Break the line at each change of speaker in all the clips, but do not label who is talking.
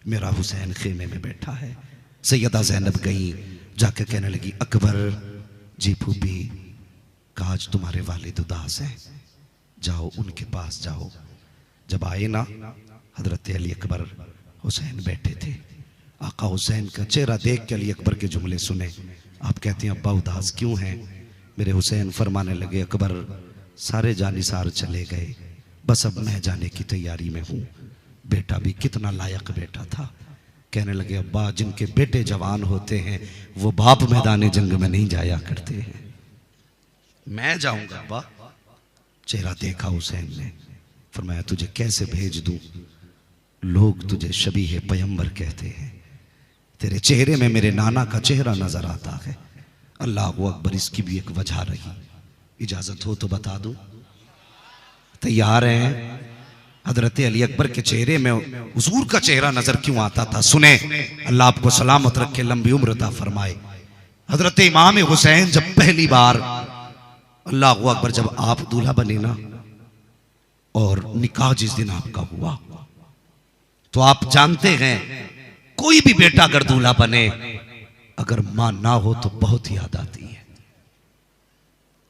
मेरा हुसैन खेमे में बैठा है। सैयदा ज़ैनब गई, जाके कहने लगी अकबर जी फूफी आज तुम्हारे वालिद उदास हैं, जाओ उनके पास जाओ। जब आए ना हजरत अली अकबर हुसैन बैठे थे, आका हुसैन का चेहरा देख के अली अकबर के जुमले सुने। आप कहते हैं अब्बा उदास क्यों हैं? मेरे हुसैन फरमाने लगे अकबर सारे जानिसार चले गए, बस अब मैं जाने की तैयारी में हूँ। बेटा भी कितना लायक बेटा था। कहने लगे अब्बा जिनके बेटे जवान होते हैं वो बाप मैदान जंग में नहीं जाया करते हैं, मैं जाऊंगा अब्बा। चेहरा देखा हुसैन ने, फरमाया तुझे कैसे भेज दूं, लोग तुझे शबीह पैगंबर कहते हैं, तेरे चेहरे में मेरे नाना का चेहरा नजर आता है। अल्लाह अकबर, इसकी भी एक वजह रही, इजाजत हो तो बता दूं? तैयार हैं? हजरत अली अकबर के चेहरे में हुजूर का चेहरा नजर क्यों आता था? सुने, अल्लाह आपको सलामत रखे, लंबी उम्र अता फरमाए। हजरत इमाम हुसैन जब पहली बार, अल्लाह अकबर, जब आप दूल्हा बने ना और निकाह जिस दिन आपका हुआ, तो आप जानते हैं कोई भी बेटा अगर दूल्हा बने, अगर मां ना हो तो बहुत याद आती है।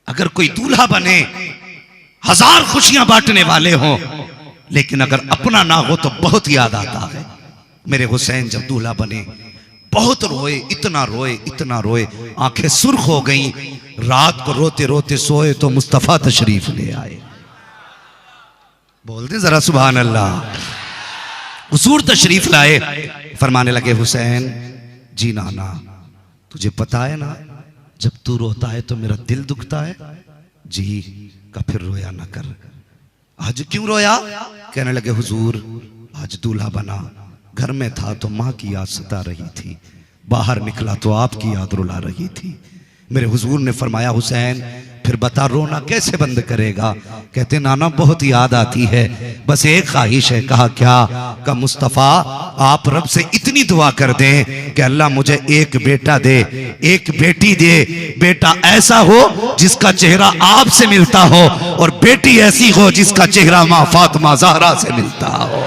अगर कोई दूल्हा बने, हजार खुशियां बांटने वाले हों, लेकिन अगर अपना ना हो तो बहुत याद आता है। मेरे हुसैन जब दूल्हा बने बहुत रोए, इतना रोए, इतना रोए, आंखें सुर्ख हो गईं। रात को रोते रोते सोए तो मुस्तफा तशरीफ ले आए। बोल दे जरा सुभान अल्लाह। हुजूर तशरीफ लाए, फरमाने लगे हुसैन जी नाना तुझे पता है ना जब तू रोता है तो मेरा दिल दुखता है। जी का फिर रोया ना कर। आज क्यों रोया? कहने लगे हुजूर आज दूल्हा बना, घर में था तो माँ की याद सता रही थी, बाहर निकला तो आपकी याद रुला रही थी। मेरे हुजूर ने फरमाया हुसैन फिर बता रोना कैसे बंद करेगा? कहते नाना बहुत याद आती है, बस एक ख्वाहिश है। कहा क्या? का मुस्तफ़ा आप रब से इतनी दुआ कर दें कि अल्लाह मुझे एक बेटा दे, एक बेटी दे, बेटा ऐसा हो जिसका चेहरा आपसे मिलता हो और बेटी ऐसी हो जिसका चेहरा माँ फातिमा ज़हरा से मिलता हो।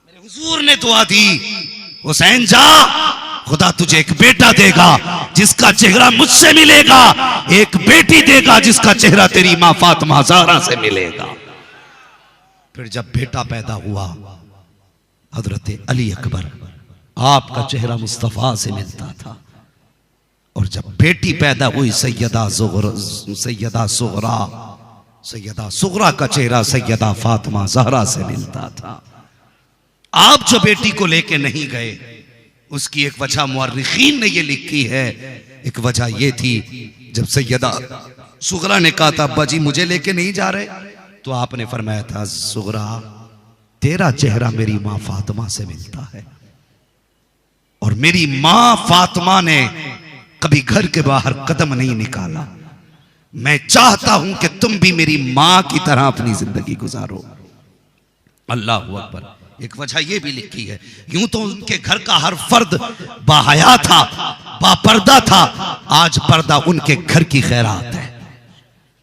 मेरे हुजूर ने दुआ दी, हुसैन जा खुदा तुझे एक बेटा देगा जिसका चेहरा मुझसे मिलेगा, एक बेटी देगा जिसका चेहरा तेरी मां फातिमा ज़हरा से मिलेगा। फिर जब बेटा पैदा हुआ हजरत अली अकबर, आपका चेहरा मुस्तफा से मिलता था। और जब बेटी पैदा हुई सैयदा सुगरा का चेहरा सैयदा फातिमा ज़हरा से मिलता था। आप जो बेटी को लेके नहीं गए उसकी एक वजह मुअर्रिखीन ने ये लिखी है। एक वजह ये थी जब सैयदा सुगरा ने कहा था अब्बा जी मुझे लेके नहीं जा रहे, तो आपने फरमाया था सुगरा तेरा चेहरा मेरी मां फातिमा से मिलता है और मेरी मां फातिमा ने कभी घर के बाहर कदम नहीं निकाला। मैं चाहता हूं कि तुम भी मेरी मां की तरह अपनी जिंदगी गुजारो। अल्लाह अकबर। एक वजह यह भी लिखी है, यूं तो उनके घर का हर फर्द बाहया था, बापर्दा था, आज पर्दा उनके घर की खैरात है।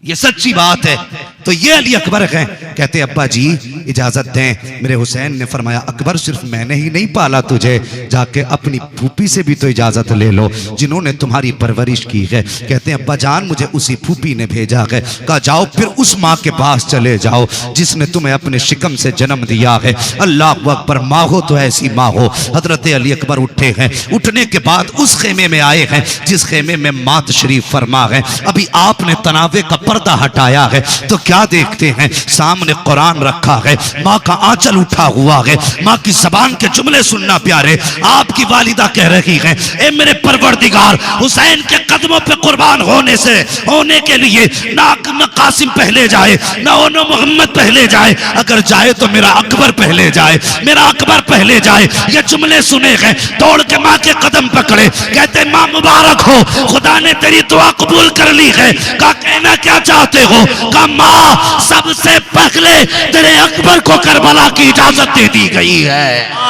ये सच्ची बात है। तो ये अली अकबर हैं, कहते अब्बा जी इजाजत दें। मेरे हुसैन ने फरमाया अकबर सिर्फ मैंने ही नहीं पाला तुझे, जाके अपनी फूफी से भी तो इजाजत ले लो जिन्होंने तुम्हारी परवरिश की है। कहते हैं अब्बा जान मुझे उसी फूफी ने भेजा है। कहा जाओ फिर उस माँ के पास चले जाओ जिसने तुम्हें अपने शिकम से जन्म दिया है। अल्लाह अकबर। माँ हो तो ऐसी माँ हो। हजरत अली अकबर उठे हैं, उठने के बाद उस खेमे में आए हैं जिस खेमे में माँ तशरीफ फरमा है। अभी आपने तनावे का पर्दा हटाया है तो क्या देखते हैं? सामने कुरान रखा है, माँ का आंचल उठा हुआ है, माँ की जबान के जुमले सुनना प्यारे। आपकी वालिदा कह रही है ए मेरे परवरदिगार हुसैन के कदमों पे कुर्बान होने के लिए ना कासिम पहले जाए ना मोहम्मद पहले जाए, अगर जाए तो मेरा अकबर पहले जाए, मेरा अकबर पहले जाए। ये जुमले सुने हैं, दौड़ के माँ के कदम पकड़े, कहते माँ मुबारक हो, खुदा ने तेरी दुआ कबूल कर ली है। का कहना क्या चाहते हो? का माँ सबसे पहले तेरे अकबर को करबला की इजाजत दे दी गई है।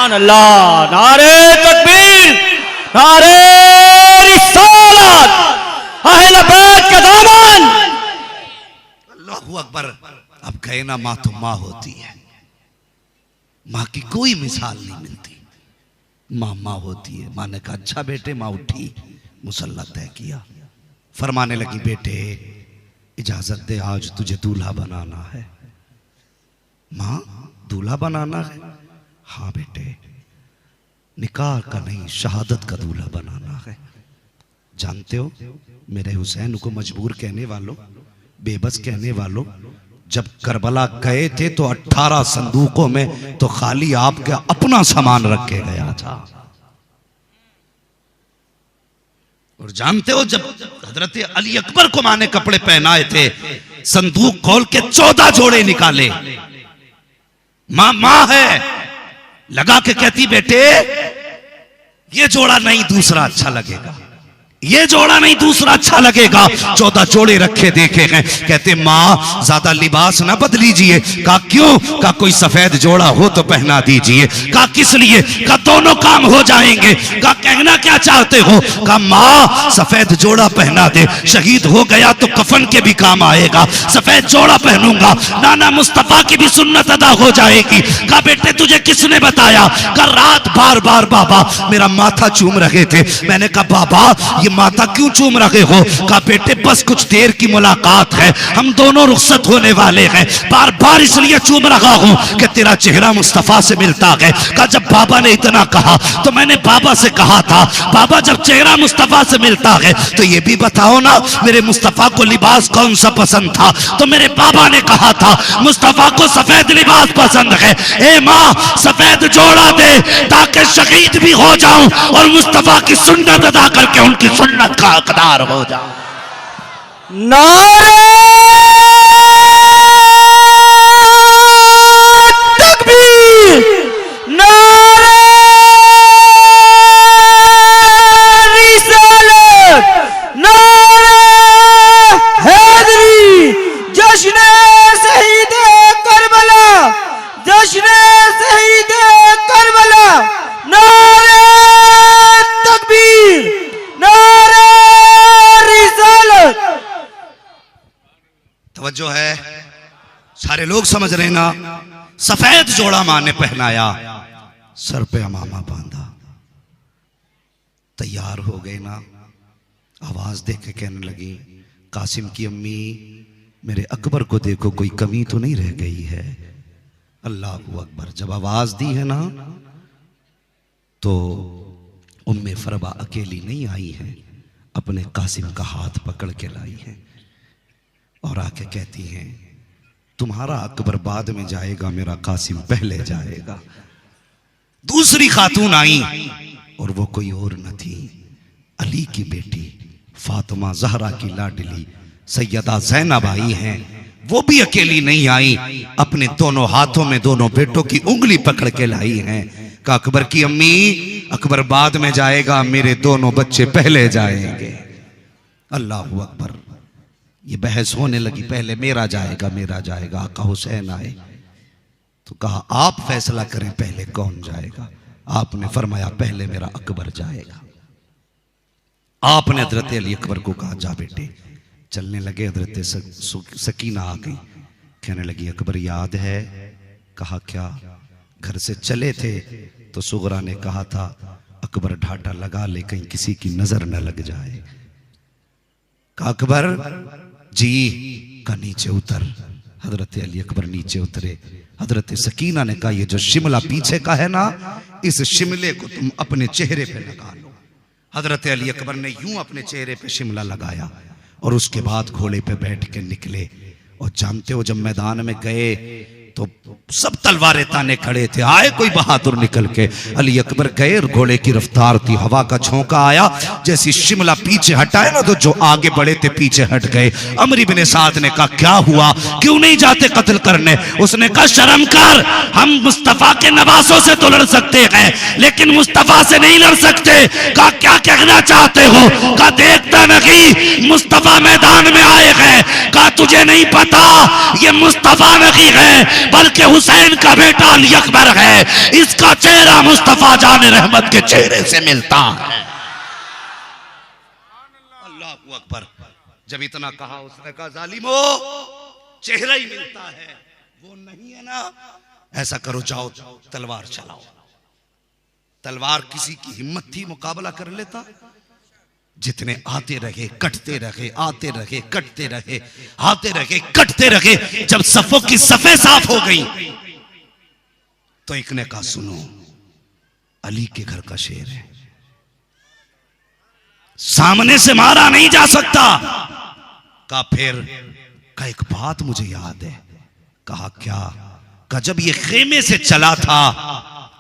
अल्लाह नारे तकबीर, नारे रिसालत, अहले बैत का दामन।
अल्लाहू अकबर। अब गए ना माँ तो माँ होती है, माँ की कोई मिसाल नहीं मिलती। माँ माँ होती है। माँ ने कहा अच्छा बेटे। माँ उठी, मुसल्ला तय किया, फरमाने लगी बेटे इजाजत दे, आज तुझे दूल्हा बनाना है। माँ दूल्हा बनाना है? हाँ बेटे, निकाह का नहीं शहादत का दूल्हा बनाना है। जानते हो मेरे हुसैन को मजबूर कहने वालों, बेबस कहने वालों, जब करबला गए थे तो 18 संदूकों में तो खाली आपका अपना सामान रख के गया था। और जानते हो जब हजरत अली अकबर को मां ने कपड़े पहनाए थे, संदूक खोल के 14 जोड़े निकाले। मां है, लगा के कहती बेटे ये जोड़ा नहीं दूसरा अच्छा लगेगा, ये जोड़ा नहीं दूसरा अच्छा लगेगा। 14 जोड़े रखे देखे हैं। कहते माँ ज्यादा लिबास ना बदलीजिए। कहा क्यों? कहा कोई सफेद जोड़ा हो तो पहना दीजिए। कहा किस लिए? कहा दोनों काम हो जाएंगे। कहा कहना क्या चाहते हो? कहा माँ सफेद जोड़ा पहना दे, शहीद हो गया तो कफन के भी काम आएगा। सफेद जोड़ा पहनूंगा, नाना मुस्तफा की भी सुन्नत अदा हो जाएगी। कहा बेटे तुझे किसने बताया? कहा रात बार बार बाबा मेरा माथा चूम रहे थे। मैंने कहा बाबा माता क्यों चूम रहे हो? कहा बेटे बस कुछ देर की मुलाकात है, हम दोनों रुखसत होने वाले हैं, बार बार इसलिए चूम रहा हूं कि तेरा चेहरा मुस्तफा से मिलता है। कहा जब बाबा ने इतना कहा तो मैंने बाबा से कहा था बाबा जब चेहरा मुस्तफा से मिलता है तो ये भी बताओ ना मेरे मुस्तफा को लिबास कौन सा पसंद था? तो मेरे बाबा ने कहा था मुस्तफा को सफेद लिबास पसंद है। ए माँ सफेद जोड़ा दे ताकि शहीद भी हो जाऊं और मुस्तफा की सुन्नत अदा करके उनकी सुन्नत का हकदार हो जाओ।
नारे तकबीर, नारे रिसालत, नारे हैदरी, जश्न शहीद करबला, जश्न शहीद करबला, नारे तकबीर, नारे रिसालत।
तवज्जो है, सारे लोग समझ रहे ना। सफेद जोड़ा मां ने पहनाया, सर पे अमामा बांधा, तैयार हो गए ना। आवाज दे के कहने लगी कासिम की अम्मी मेरे अकबर को देखो, कोई कमी तो नहीं रह गई है। अल्लाह अकबर। जब आवाज दी है ना तो उम्मे फरबा अकेली नहीं आई है, अपने कासिम का हाथ पकड़ के लाई है और आके कहती हैं तुम्हारा अकबर बाद में जाएगा, मेरा कासिम पहले जाएगा। दूसरी खातून आई और वो कोई और न थी, अली की बेटी फातिमा ज़हरा की लाडली सैयदा ज़ैनब आई हैं। वो भी अकेली नहीं आई, अपने दोनों हाथों में दोनों बेटों की उंगली पकड़ के लाई हैं। का अकबर की अम्मी अकबर बाद में जाएगा, मेरे दोनों बच्चे पहले जाएंगे। अल्लाह अकबर। ये बहस होने लगी, पहले मेरा जाएगा मेरा जाएगा। आका हुसैन आए तो कहा आप फैसला करें पहले कौन जाएगा। आपने फरमाया पहले मेरा अकबर जाएगा। आपने हजरत अली अकबर को कहा जा बेटे। चलने लगे, हजरत सकीना आ गई, कहने लगी अकबर याद है? कहा क्या? घर से चले थे तो सुगरा ने कहा था अकबर ढाटा लगा ले कहीं किसी की नजर न लग जाए। कहा अकबर जी का नीचे उतर। हजरत अली अकबर नीचे उतरे। हजरत सकीना ने कहा ये जो शिमला पीछे का है ना, इस शिमले को तुम अपने चेहरे पे लगा लो। हजरत अली अकबर ने यूं अपने चेहरे पे शिमला लगाया और उसके बाद घोड़े पे बैठ के निकले। और जानते हो जब मैदान में गए तो सब तलवारें ताने खड़े थे। आए कोई बहादुर निकल के, अली अकबर गए और घोड़े की रफ्तार थी, हवा का झोंका आया, जैसी शिमला पीछे हटाए ना तो जो आगे बढ़े थे पीछे हट गए। अमर इब्ने साद ने कहा क्या हुआ, क्यों नहीं जाते कत्ल करने? उसने कहा शर्म कर, हम मुस्तफा के नवासों से तो लड़ सकते हैं लेकिन मुस्तफा से नहीं लड़ सकते। कहा क्या कहना चाहते हो? कहा देखता नहीं मुस्तफा मैदान में आए हैं। कहा तुझे नहीं पता ये मुस्तफा नहीं है बल्कि हुसैन का बेटा अली अकबर है, इसका चेहरा मुस्तफा जाने रहमत के चेहरे से मिलता है। अल्लाह अकबर। जब इतना कहा उसने कहा जालिमो चेहरा ही मिलता है, वो नहीं है ना ऐसा करो, जाओ तलवार चलाओ। तलवार किसी की हिम्मत थी मुकाबला कर लेता? जितने आते रहे, कटते रहे, आते रहे, कटते रहे, आते रहे, कटते रहे, जब सफों की सफे साफ हो गई तो एक ने कहा, सुनो, अली के घर का शेर है, सामने से मारा नहीं जा सकता। कहा फिर? का एक बात मुझे याद है। कहा क्या? का जब ये खेमे से चला था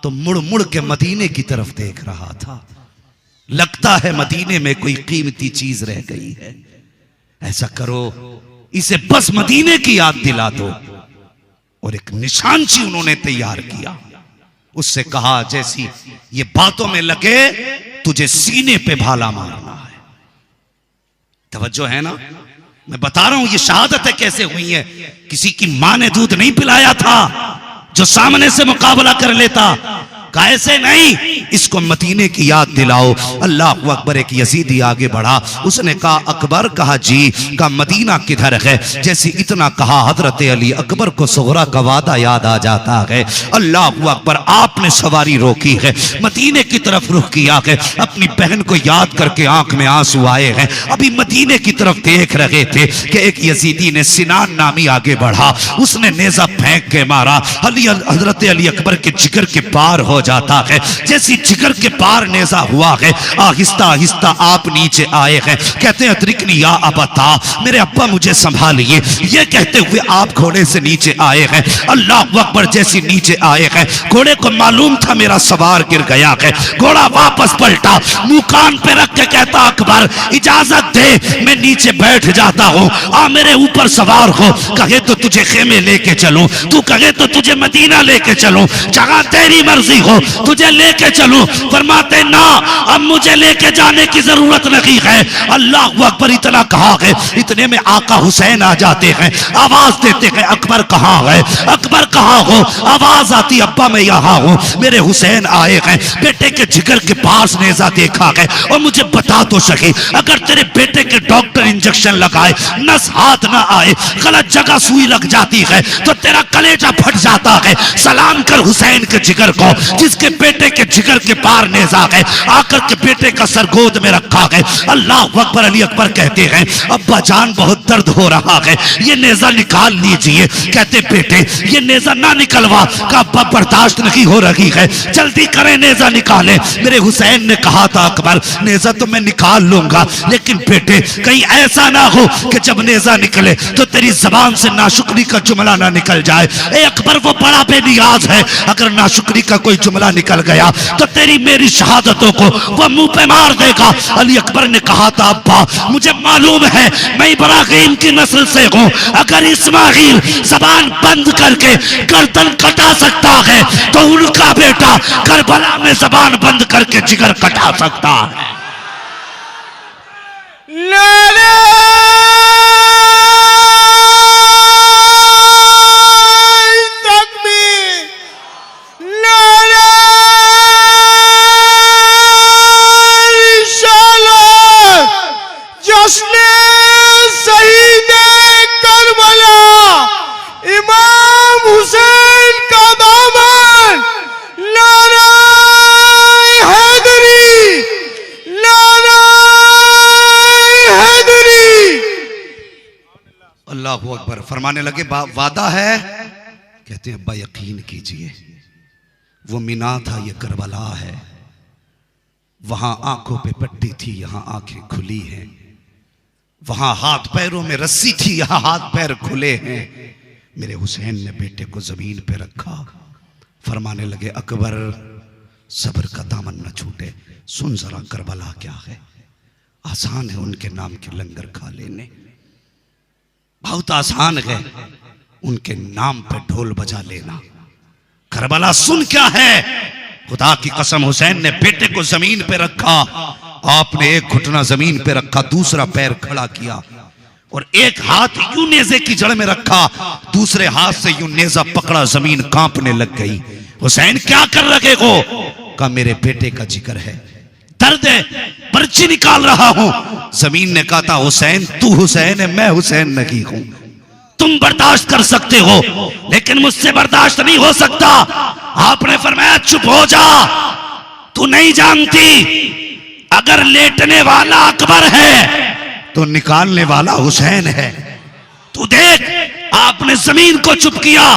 तो मुड़ मुड़ के मदीने की तरफ देख रहा था, लगता है मदीने में कोई कीमती चीज रह गई है। ऐसा करो, इसे बस मदीने की याद दिला दो। और एक निशानची उन्होंने तैयार किया, उससे कहा जैसी ये बातों में लगे तुझे सीने पे भाला मारना है। तवज्जो है ना? मैं बता रहा हूं ये शहादतें कैसे हुई है। किसी की मां ने दूध नहीं पिलाया था जो सामने से मुकाबला कर लेता। कैसे नहीं, इसको मदीने की याद दिलाओ। अल्लाह अकबर। एक यजीदी आगे बढ़ा, उसने कहा अकबर। कहा जी। का मदीना किधर है? जैसे इतना कहा हजरत अली अकबर को सुगरा का वादा याद आ जाता है। अल्लाह अकबर। आपने सवारी रोकी है, मदीने की तरफ रुख किया है, अपनी बहन को याद करके आंख में आंसू आए हैं। अभी मदीने की तरफ देख रहे थे कि एक यजीदी ने, सिनान नामी आगे बढ़ा, उसने नेजा फेंक के मारा। अली हजरत अली अकबर के जिगर के पार हो जाता है। जैसी जिगर के पार नेजा हुआ है, आहिस्ता आहिस्ता आप नीचे आए हैं। कहते हैं अतरिकनी या अबता, मेरे अब्बा मुझे संभालिए। ये कहते हुए आप घोड़े से नीचे आए हैं। अल्लाह अकबर। जैसी नीचे आए हैं, घोड़े को मालूम था मेरा सवार गिर गया है। घोड़ा वापस पलटा, मुंह कान पे रख के कहता अकबर इजाजत दे, मैं नीचे बैठ जाता हूं, आ मेरे ऊपर सवार हो। कहे तो तुझे खेमे लेके चलूं, तू कहे तो तुझे मदीना लेके चलूं, जहां तेरी मर्जी हो तुझे लेके चलूं। फरमाते ना, अब मुझे लेके जाने की जरूरत नहीं है। अल्लाह अकबर। इतना कहा है, इतने में आका हुसैन आ जाते हैं, आवाज देते हैं अकबर कहां है, अकबर कहां हो? आवाज आती अब्बा मैं यहां हूं, मेरे हुसैन आए हैं। बेटे के जिगर के पास नेजा देखा है, और मुझे बता तो सके, अगर तेरे बेटे के डॉक्टर इंजेक्शन लगाए, नस हाथ ना आए, गलत जगह सुई लग जाती है तो तेरा कलेजा फट जाता है। सलाम कर हुसैन के जिगर को, जिसके बेटे के जिगर के पार नेजा है, आकर के बेटे का सर गोद में रखा है। अल्लाह अकबर। अली अकबर कहते हैं अब्बा जान बहुत दर्द हो रहा है, ये नेजा निकाल लीजिए। कहते बेटे ये नेजा ना निकलवा। का अब्बा बर्दाश्त नहीं हो रही है, जल्दी करें नेजा निकाले। मेरे हुसैन ने कहा था अकबर नेजा तो मैं निकाल लूंगा, लेकिन बेटे कहीं ऐसा ना हो कि जब नेजा निकले तो तेरी जबान से नाशुक्री का जुमला ना निकल जाए। ए अकबर वो बड़ा बेनियाज है, अगर नाशुक्री का कोई जुमला निकल गया तो तेरी मेरी शहादतों को वो मुंह पे मार देगा। अली अकबर ने कहा था अब्बा मुझे मालूम है मैं इब्राहिम की नस्ल से हूं, अगर इस्माइल जबान बंद करके गर्दन कटा सकता है तो उनका बेटा करबला में जबान बंद करके जिगर कटा सकता है। अल्लाहू अकबर। फरमाने लगे वादा है? कहते हैं अब्बा यकीन कीजिए, वो मीना था, ये करबला है। वहां आंखों पे पट्टी थी, यहां आंखें खुली हैं। वहां हाथ पैरों में रस्सी थी, यहां हाथ पैर खुले हैं। मेरे हुसैन ने बेटे को जमीन पे रखा। फरमाने लगे अकबर सब्र का दामन न छूटे, सुन जरा करबला क्या है। आसान है उनके नाम के लंगर खा लेने, बहुत आसान है उनके नाम पे ढोल बजा लेना। करबला सुन क्या है। खुदा की कसम हुसैन ने बेटे को जमीन पे रखा, आपने एक घुटना जमीन पे रखा, दूसरा पैर खड़ा किया और एक हाथ यूं नेज़े की जड़ में रखा, दूसरे हाथ से यूं नेज़ा पकड़ा, जमीन कांपने लग गई। हुसैन क्या कर रहे हो? कहा मेरे बेटे का जिक्र है, दर्द है, पर्ची निकाल रहा हूं। जमीन ने कहा था हुसैन तू हुसैन है, मैं हुसैन नहीं हूं। तुम बर्दाश्त कर सकते हो, लेकिन मुझसे बर्दाश्त नहीं हो सकता। आपने फरमाया चुप हो जा, तू नहीं जानती अगर लेटने वाला अकबर है तो निकालने वाला हुसैन है। तू देख, आपने जमीन को चुप किया,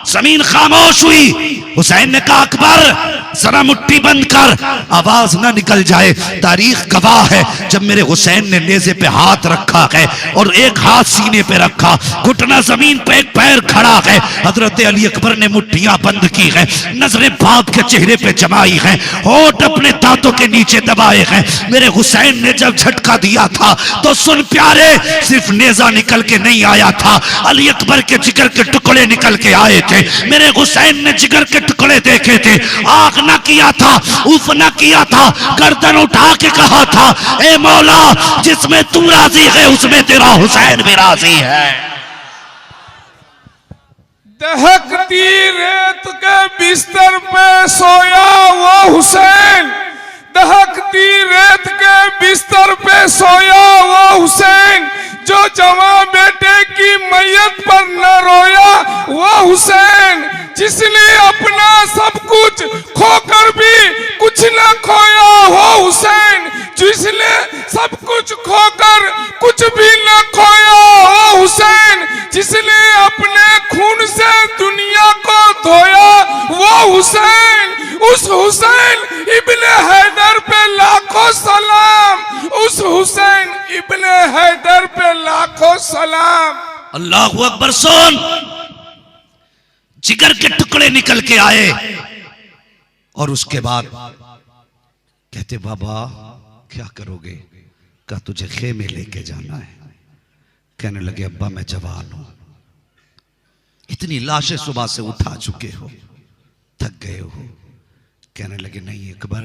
जमीन खामोश हुई। हुसैन ने कहा अकबर जरा मुट्ठी बंद कर, आवाज ना निकल जाए। तारीख गवाह है, जब मेरे हुसैन ने नेज़े पे हाथ रखा है और एक हाथ सीने पे रखा, घुटना जमीन पे, एक पैर खड़ा है, हजरत अली अकबर ने मुट्ठियां बंद की हैं, नजरें बाप के चेहरे पे जमाई हैं, होठ अपने दांतों के नीचे दबाए हैं। मेरे हुसैन ने जब झटका दिया था तो सुन प्यारे, सिर्फ नेजा निकल के नहीं आया था, अली अकबर के जिगर के टुकड़े निकल के आए थे। मेरे हुसैन ने जिगर के टुकड़े देखे थे, आग ना किया था, उफ ना किया था, गर्दन उठा के कहा था ए मौला जिसमें तू राजी है उसमें तेरा हुसैन भी राजी है।
दहकती रेत के बिस्तर पे सोया वो हुसैन, दहकती रेत के बिस्तर पे सोया वो हुसैन, जो जवां बेटे की मैयत पर न रोया वो हुसैन, जिसने अपना सब कुछ खोकर भी कुछ न खोया वो हुसैन, जिसने सब कुछ खोकर कुछ भी न खोया वो हुसैन, जिसने अपने खून से दुनिया को धोया वो हुसैन। उस हुसैन इब्ने हैदर पे लाखों सलाम, उस हुसैन इब्ने हैदर पे लाखों सलाम।
अल्लाहू अकबर। सुन, जिगर के टुकड़े निकल के आए और उसके बाद कहते बाबा क्या करोगे? कहा तुझे खेमे लेके जाना है। कहने लगे अब्बा मैं जवान हूं, इतनी लाशें सुबह से उठा चुके हो, थक गए हो। कहने लगे नहीं अकबर,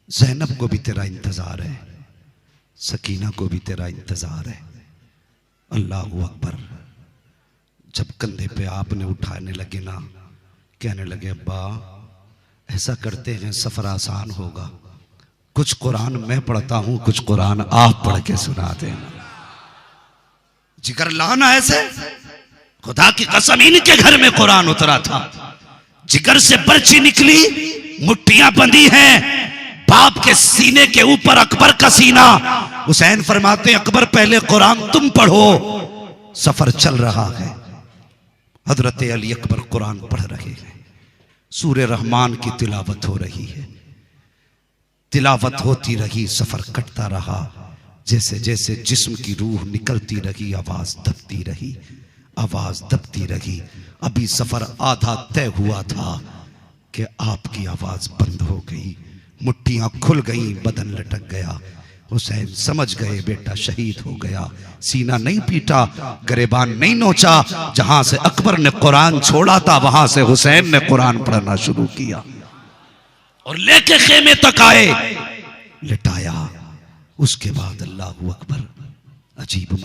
ज़ैनब को भी तेरा इंतजार है, सकीना को भी तेरा इंतजार है। अल्लाहू अकबर। जब कंधे पे आपने उठाने लगे ना, कहने लगे अब्बा ऐसा करते हैं सफर आसान होगा, कुछ कुरान मैं पढ़ता हूं, कुछ कुरान आप पढ़ के सुना देना। जिगर लाना ऐसे, खुदा की कसम इनके घर में कुरान उतरा था, जिगर से पर्ची निकली, मुट्ठियां बंधी हैं, बाप के सीने के ऊपर अकबर का सीना। हुसैन फरमाते अकबर पहले कुरान तुम पढ़ो, सफर चल रहा है। हजरत अली अकबर कुरान पढ़ रहे हैं, सूरे रहमान की तिलावत हो रही है, तिलावत होती रही, सफर कटता रहा। जैसे जैसे जिस्म की रूह निकलती रही, आवाज दबती रही, आवाज दबती रही। अभी सफर आधा तय हुआ था कि आपकी आवाज बंद हो गई, मुट्ठियां खुल गई, बदन लटक गया। हुसैन समझ गए बेटा शहीद हो गया। सीना नहीं पीटा, गरेबान नहीं नोचा, जहां से अकबर ने कुरान छोड़ा था वहां से हुसैन ने कुरान पढ़ना शुरू किया और लेके खेमे तक आए, लिटाया। उसके बाद अल्लाहू अकबर, अजीब